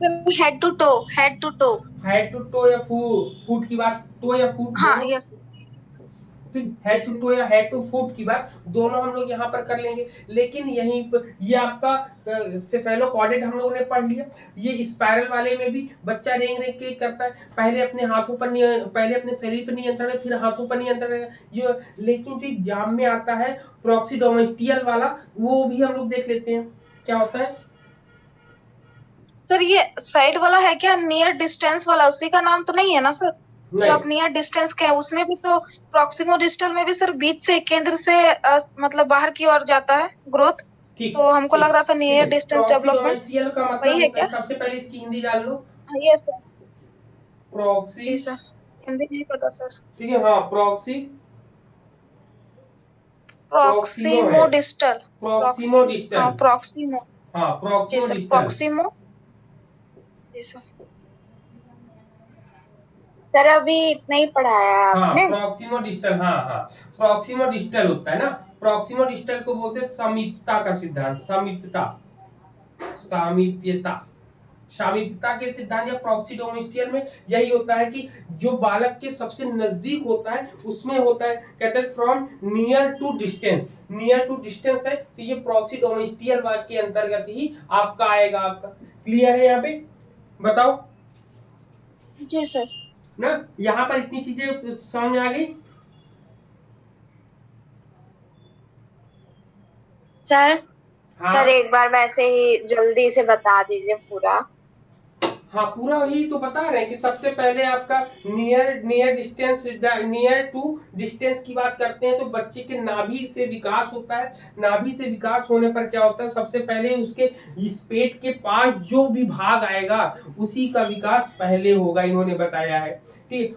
head to toe,
head to toe या फुट की बात, टो या फुट,
हाँ यस।
हेड टू टो या हेड टू फुट की बात दोनों हम लोग यहाँ पर कर लेंगे। लेकिन यहीं पर ये आपका सेफेलोकॉर्डेट हम लोगों ने पढ़ लिया। ये स्पाइरल वाले में भी बच्चा रेंग रेंग के करता है, पहले अपने हाथों पर पहले अपने शरीर पर नियंत्रण है, फिर हाथों पर नियंत्रण है ये। लेकिन जो एग्जाम में आता है प्रॉक्सीडोमेस्टियल वाला, वो भी हम लोग देख लेते हैं क्या होता है।
सर ये साइड वाला है क्या, नियर डिस्टेंस वाला, उसी का नाम तो नहीं है ना सर? जो आप
नहीं,
नियर डिस्टेंस के हैं उसमें भी तो प्रॉक्सिमो डिस्टल में भी सर बीच से केंद्र से मतलब बाहर की ओर जाता है ग्रोथ।
ठीक
तो हमको लग
ठीक
रहा था
ठीक
नियर
है।
डिस्टेंस डेवलपमेंट
प्रॉक्सीडोमेस्टियल का मतलब
वही है
होता है,
क्या?
सबसे पहले इसकी हिंदी जान लो।
ये सर।
प्रॉक्सी,
जी सर, हिंदी नहीं पता सर।
ठीक है, हाँ प्रॉक्सी, प्रॉक्सिमो है,
प्रॉक्सिमो डिस्टल।
प्रॉक्सिमो डिस्टल,
हाँ प्रॉक्सिमो।
हाँ
जी
प्रॉक्सिमो
सर,
डिस्टल।
प्रॉक्सिमो। जी सर।
सर अभी इतना ही पढ़ाया
हाँ
आपने।
प्रॉक्सिमो डिस्टल, हाँ हाँ प्रॉक्सिमो डिस्टल होता है ना। प्रॉक्सिमो डिस्टल को बोलते हैं समीपता का सिद्धांत, समीपता, सामीप्यता, सामीप्यता के सिद्धांत या प्रॉक्सीडोमेस्टियल में यही होता है कि जो बालक के सबसे नजदीक होता है उसमें होता है, कहते हैं from near to distance, near to distance है तो ये प्रॉक्सीडोमेस्टियल वाक्य के अंतर्गत ही आपका आएगा। आपका क्लियर है यहाँ पे, बताओ
जी सर।
ना। यहाँ पर इतनी चीजें समझ में आ गई।
सर
हाँ
सर एक बार वैसे ही जल्दी से बता दीजिए पूरा।
हाँ पूरा ही तो बता रहे हैं कि सबसे पहले आपका near near distance, near to distance की बात करते हैं तो बच्चे के नाभि से विकास होता है। नाभि से विकास होने पर क्या होता है, सबसे पहले उसके इस पेट के पास जो भी भाग आएगा उसी का विकास पहले होगा, इन्होंने बताया है। ठीक,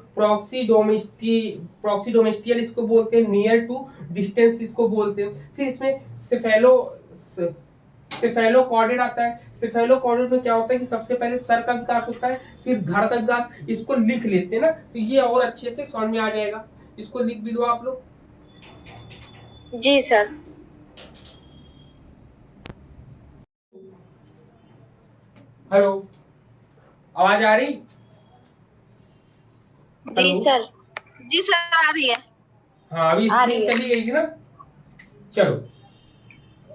प्रॉक्सीडोमेस्टियल इसको बोलते हैं, नियर टू डिस्टेंस इसको बोलते हैं। फिर इसमें सेफेलोकॉर्डेट आता है। सेफेलोकॉर्डेट में क्या होता है कि सबसे पहले सर का विकास होता है, फिर धड़ का विकास। इसको लिख लेते हैं ना तो ये और अच्छे से समझ में आ जाएगा। इसको लिख भी लो आप लोग।
जी सर।
हेलो, आवाज आ रही?
जी
हेलो,
सर।
जी सर, आ रही है।
हाँ अभी
आ रही
स्क्रीन
है।
चली गई थी ना। चलो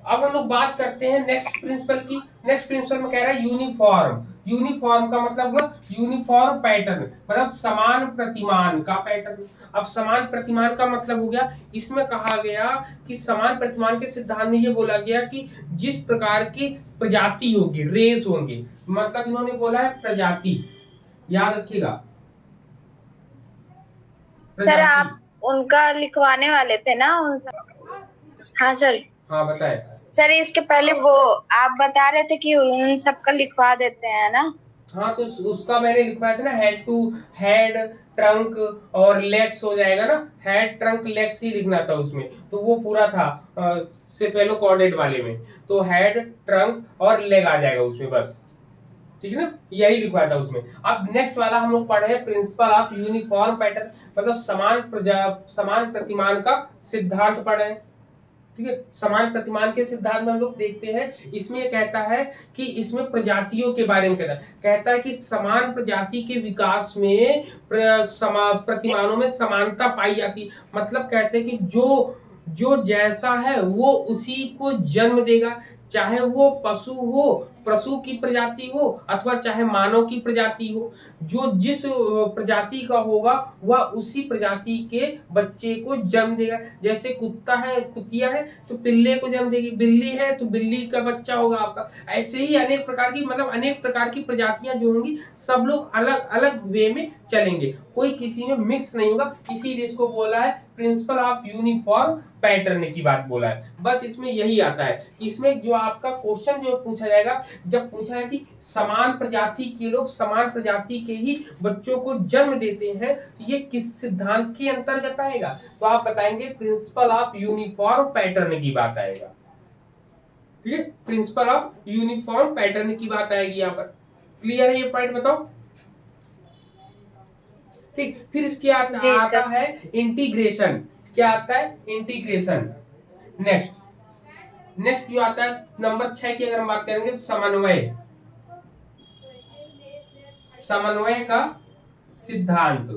अब हम लोग बात करते हैं नेक्स्ट प्रिंसिपल की। नेक्स्ट प्रिंसिपल में कह रहा है यूनिफॉर्म। यूनिफॉर्म का मतलब हुआ यूनिफॉर्म पैटर्न, मतलब समान प्रतिमान का पैटर्न। अब समान प्रतिमान का मतलब हो गया, इसमें कहा गया कि समान प्रतिमान के सिद्धांत में ये बोला गया कि जिस प्रकार की प्रजाति होगी, रेस होंगे, मतलब इन्होंने बोला है प्रजाति, याद रखिएगा
सर
प्रजाति।
आप उनका लिखवाने वाले थे ना उन हाँ सर।
हाँ बताए।
सर इसके पहले वो आप बता रहे थे कि उन सबका लिखवा देते हैं ना।
हाँ तो उसका मैंने लिखवाया था ना, हेड टू हेड, ट्रंक और लेग्स हो जाएगा ना, हेड ट्रंक लेग्स ही लिखना था उसमें, तो वो पूरा था सेफेलोकॉर्डेट वाले में। तो हेड ट्रंक और लेग आ जाएगा उसमें बस, ठीक है ना, यही लिखवाया था उसमें। अब नेक्स्ट वाला हम लोग पढ़े प्रिंसिपल ऑफ यूनिफॉर्म पैटर्न, मतलब समान प्रतिमान का सिद्धांत पढ़े। ठीक है, समान प्रतिमान के सिद्धांत में हम लोग देखते हैं, इसमें ये कहता है कि इसमें प्रजातियों के बारे में कहता है कि समान प्रजाति के विकास में प्रतिमानों में समानता पाई जाती। मतलब कहते हैं कि जो जो जैसा है वो उसी को जन्म देगा, चाहे वो पशु हो, पशु की प्रजाति हो, अथवा चाहे मानव की प्रजाति हो। जो जिस प्रजाति का होगा वह उसी प्रजाति के बच्चे को जन्म देगा। जैसे कुत्ता है, कुतिया है तो पिल्ले को जन्म देगी, बिल्ली है तो बिल्ली का बच्चा होगा आपका। ऐसे ही अनेक प्रकार की, मतलब अनेक प्रकार की प्रजातियां जो होंगी सब लोग अलग अलग वे में चलेंगे, कोई किसी में मिक्स नहीं होगा। इसीलिए इसको बोला है प्रिंसिपल ऑफ यूनिफॉर्म पैटर्न की बात बोला है। बस इसमें यही आता है कि इसमें जो आपका क्वेश्चन जो पूछा जाएगा, जब पूछा है कि समान प्रजाति के लोग समान प्रजाति के ही बच्चों को जन्म देते हैं तो ये किस सिद्धांत के अंतर्गत आएगा, तो आप बताएंगे प्रिंसिपल ऑफ यूनिफॉर्म पैटर्न की बात आएगा। ठीक है, प्रिंसिपल ऑफ यूनिफॉर्म पैटर्न की बात आएगी यहाँ पर। क्लियर है ये पॉइंट, बताओ। ठीक, फिर इसके
जी
आता
सर।
है इंटीग्रेशन। क्या आता है? इंटीग्रेशन। नेक्स्ट नेक्स्ट जो आता है नंबर 6 की, अगर हम बात करेंगे समन्वय, समन्वय का सिद्धांत।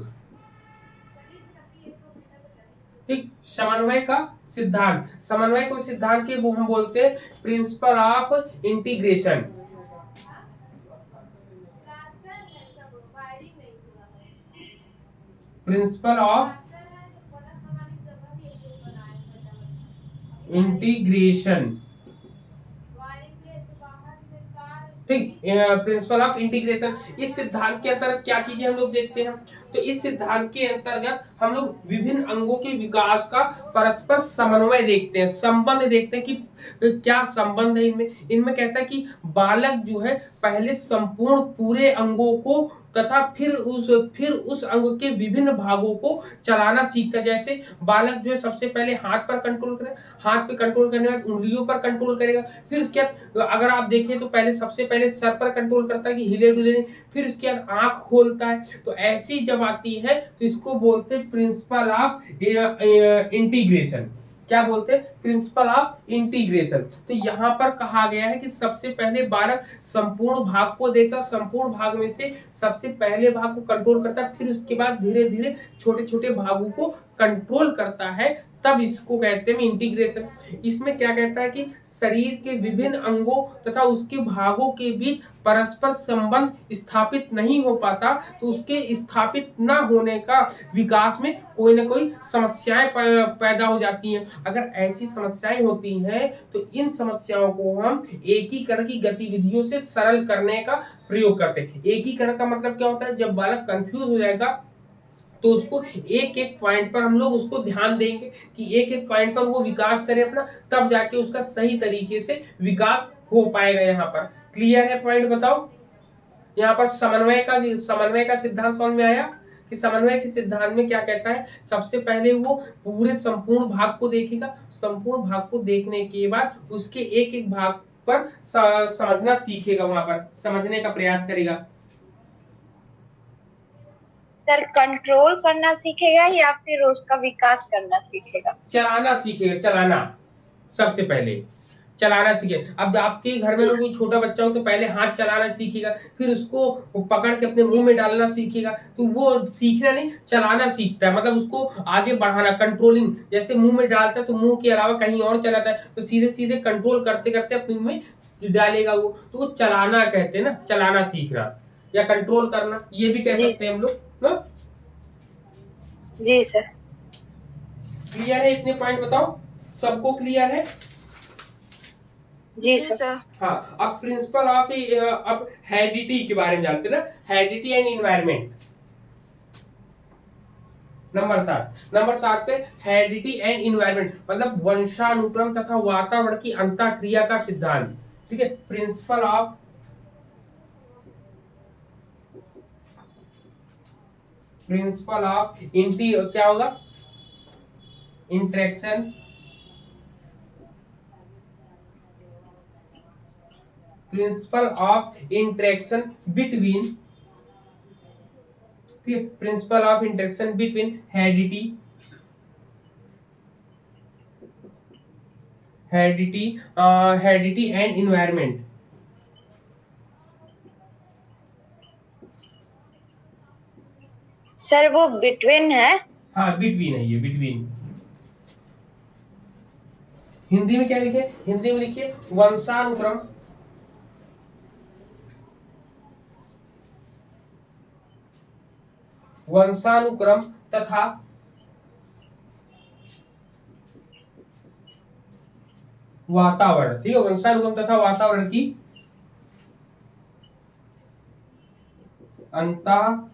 ठीक, समन्वय का सिद्धांत, समन्वय को सिद्धांत के वो हम बोलते हैं principle of integration. Principle of integration, ठीक, प्रिंसिपल ऑफ इंटीग्रेशन। इस सिद्धांत के अंतर्गत क्या चीजें हम लोग देखते हैं, तो इस सिद्धांत के अंतर्गत हम लोग विभिन्न अंगों के विकास का परस्पर समन्वय देखते हैं, संबंध देखते हैं कि क्या संबंध है इनमें। इनमें कहता है कि बालक जो है पहले संपूर्ण पूरे अंगों को तथा फिर उस अंग के विभिन्न भागों को चलाना सीखता है। जैसे बालक जो है सबसे पहले हाथ पर कंट्रोल करेगा, हाथ पे कंट्रोल करने के बाद उंगलियों पर कंट्रोल करेगा, फिर उसके बाद अगर आप देखें तो पहले सबसे पहले सर पर कंट्रोल करता है कि हिले डुले नहीं, फिर उसके बाद आंख खोलता है। तो ऐसी जब आती है तो इसको बोलते हैं प्रिंसिपल ऑफ इंटीग्रेशन। क्या बोलते हैं, प्रिंसिपल ऑफ इंटीग्रेशन। तो यहाँ पर कहा गया है कि सबसे पहले बालक संपूर्ण भाग को देखता, संपूर्ण भाग में से सबसे पहले भाग को कंट्रोल करता है, फिर उसके बाद धीरे धीरे छोटे छोटे भागों को कंट्रोल करता है, तब इसको कहते हैं इंटीग्रेशन। इसमें क्या कहता है कि शरीर के विभिन्न अंगों तथा उसके भागों के बीच परस्पर संबंध स्थापित नहीं हो पाता, तो उसके स्थापित न होने का विकास में कोई ना कोई समस्याएं पैदा हो जाती हैं। अगर ऐसी समस्याएं होती हैं तो इन समस्याओं को हम एकीकरण की गतिविधियों से सरल करने का प्रयोग करते हैं। एकीकरण का मतलब क्या होता है, जब बालक कंफ्यूज हो जाएगा तो उसको एक एक पॉइंट पर हम लोग उसको ध्यान देंगे कि एक एक पॉइंट पर वो विकास करे अपना, तब जाके उसका सही तरीके से विकास हो पाएगा। यहाँ पर क्लियर है पॉइंट, बताओ। यहाँ पर समन्वय का सिद्धांत समझ में आया कि समन्वय के सिद्धांत में क्या कहता है, सबसे पहले वो पूरे संपूर्ण भाग को देखेगा, संपूर्ण भाग को देखने के बाद उसके एक एक भाग पर समझना सीखेगा, वहां पर समझने का प्रयास करेगा।
सर कंट्रोल करना सीखेगा या फिर उसका विकास करना सीखेगा?
चलाना सीखेगा, चलाना, सबसे पहले चलाना सीखेगा। अब आपके घर में अगर कोई छोटा बच्चा हो तो पहले हाथ चलाना सीखेगा, फिर उसको पकड़ के अपने मुंह में डालना सीखेगा, तो वो सीखना नहीं चलाना सीखता है, मतलब उसको आगे बढ़ाना, कंट्रोलिंग। जैसे मुंह में डालता है तो मुंह के अलावा कहीं और चलाता है, तो सीधे सीधे कंट्रोल करते करते अपने मुंह में डालेगा वो, तो वो चलाना कहते हैं ना, चलाना सीखना या कंट्रोल करना, ये भी कह सकते हैं हम लोग ना।
जी सर।
क्लियर है, इतने पॉइंट बताओ, सबको क्लियर है?
जी सर।
हाँ, अब प्रिंसिपल ऑफ अब हेरिडिटी के बारे में जानते हैं ना, हेरिडिटी एंड इन्वायरमेंट। नंबर 7 पे हेरिडिटी एंड इन्वायरमेंट, मतलब वंशानुक्रम तथा वातावरण की अंतःक्रिया का सिद्धांत। ठीक है, प्रिंसिपल ऑफ क्या होगा, interaction, principle of interaction between, principle of interaction between heredity and environment.
Sir वो बिटवीन है?
हाँ बिटवीन है, ये बिटवीन। हिंदी में क्या लिखे, हिंदी में लिखिए वंशानुक्रम तथा वातावरण। ठीक है, वंशानुक्रम तथा वातावरण की अंतःक्रिया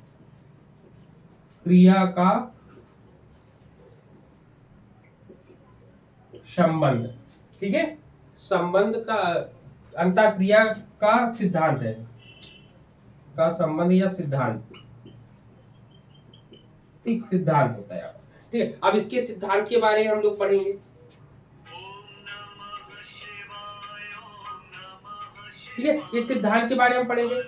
का संबंध। ठीक है, संबंध का अंतःक्रिया का सिद्धांत है, का संबंध या सिद्धांत, ठीक, सिद्धांत होता है। ठीक है, अब इसके सिद्धांत के बारे में हम लोग पढ़ेंगे। ठीक है, इस सिद्धांत के बारे में पढ़ेंगे।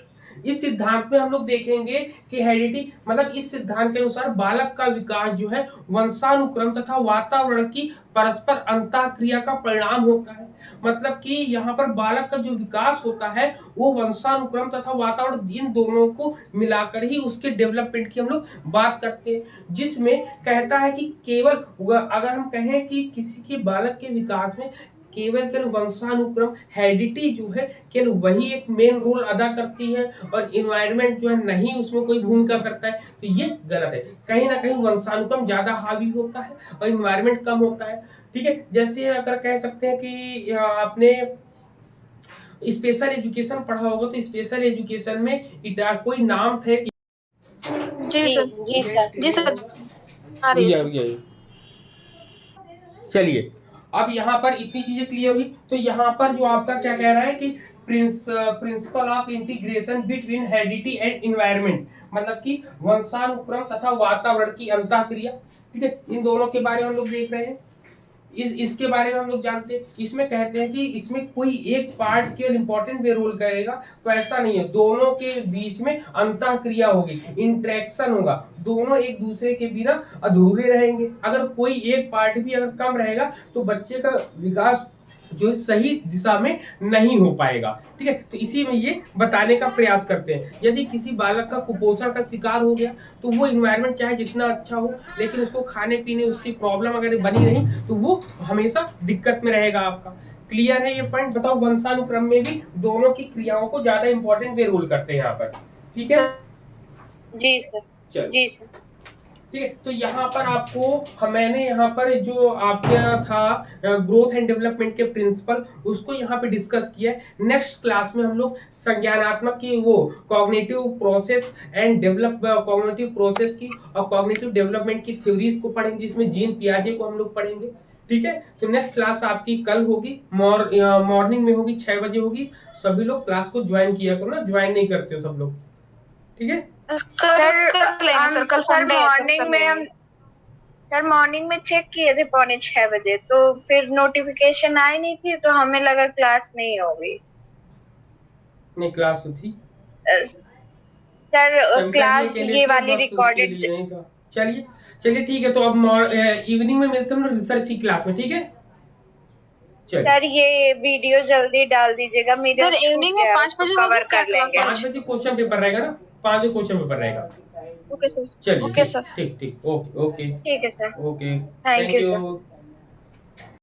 इस सिद्धांत में हम लोग देखेंगे कि हेरिडिटी मतलब इस सिद्धांत के अनुसार बालक का विकास जो है वंशानुक्रम तथा वातावरण की परस्पर अंतःक्रिया का परिणाम होता है। मतलब कि यहाँ पर बालक का जो विकास होता है वो वंशानुक्रम तथा वातावरण इन दोनों को मिलाकर ही उसके डेवलपमेंट की हम लोग बात करते हैं, जिसमें कहता है कि केवल अगर हम कहें कि किसी के बालक के विकास में केवल वंशानुक्रम हेरिडिटी जो है केवल वही एक मेन रोल अदा करती है और इन्वायरमेंट जो है नहीं उसमें कोई भूमिका करता है, तो ये गलत है। कहीं ना कहीं वंशानुक्रम ज्यादा हावी होता है और इन्वायरमेंट कम होता है। ठीक है, जैसे अगर कह सकते हैं कि आपने स्पेशल एजुकेशन पढ़ा होगा तो स्पेशल एजुकेशन में कोई नाम थे
जी सर।
जी सर।
जी सर। आ रही है सर।
चलिए, अब यहाँ पर इतनी चीजें क्लियर हुई, तो यहाँ पर जो आपका क्या कह रहा है कि principle of integration between heredity and environment, मतलब कि वंशानुक्रम तथा वातावरण की अंतःक्रिया। ठीक है, इन दोनों के बारे में हम लोग देख रहे हैं। इसके बारे में हम लोग जानते हैं। इसमें कहते हैं कि इसमें कोई एक पार्ट केवल इंपॉर्टेंट वे रोल करेगा, तो ऐसा नहीं है। दोनों के बीच में अंतःक्रिया होगी, इंटरेक्शन होगा, दोनों एक दूसरे के बिना अधूरे रहेंगे। अगर कोई एक पार्ट भी अगर कम रहेगा तो बच्चे का विकास जो सही दिशा में नहीं हो पाएगा। ठीक है, तो इसी में ये बताने का प्रयास करते हैं। यदि किसी बालक का कुपोषण का शिकार हो गया तो वो इन्वायरमेंट चाहे जितना अच्छा हो, लेकिन उसको खाने पीने उसकी प्रॉब्लम अगर बनी रही तो वो हमेशा दिक्कत में रहेगा। आपका क्लियर है ये पॉइंट? बताओ, वंशानुक्रम में भी दोनों की क्रियाओं को ज्यादा इंपॉर्टेंट वे रोल करते हैं यहाँ पर। ठीक है,
जी सर।
चलो
जी सर।
ठीक है, तो यहाँ पर आपको मैंने यहाँ पर जो आपका था ग्रोथ एंड डेवलपमेंट के प्रिंसिपल उसको यहाँ पे डिस्कस किया है। नेक्स्ट क्लास में हम लोग संज्ञानात्मक की वो cognitive process and cognitive process की और कॉग्निटिव डेवलपमेंट की थ्योरीज को पढ़ेंगे, जिसमें जीन पियाजे को हम लोग पढ़ेंगे। ठीक है, तो नेक्स्ट क्लास आपकी कल होगी, मॉर्निंग में होगी, 6 बजे होगी। सभी लोग क्लास को ज्वाइन किया करो ना, ज्वाइन नहीं करते हो सब लोग। ठीक है
सर, कल संडे है,
मॉर्निंग में हम सर मॉर्निंग में चेक किए थे 6:45 तो फिर नोटिफिकेशन आई नहीं थी तो हमें लगा क्लास नहीं होगी।
नहीं, क्लास तो थी
सर, क्लास ये वाली रिकॉर्डेड।
चलिए चलिए ठीक है, तो अब इवनिंग में मिलते हैं रिसर्च की क्लास में। ठीक है, चलिए
सर ये वीडियो जल्दी डाल दीजिएगा, मेरे
सर इवनिंग में 5 बजे
कवर कर लेंगे।
5 बजे क्वेश्चन पेपर रहेगा ना, 5 बजे क्वेश्चन पेपर रहेगा।
Okay sir.
चलिए
ओके सर।
ठीक ठीक, ओके ओके
ठीक है sir.
Okay,
thank you sir.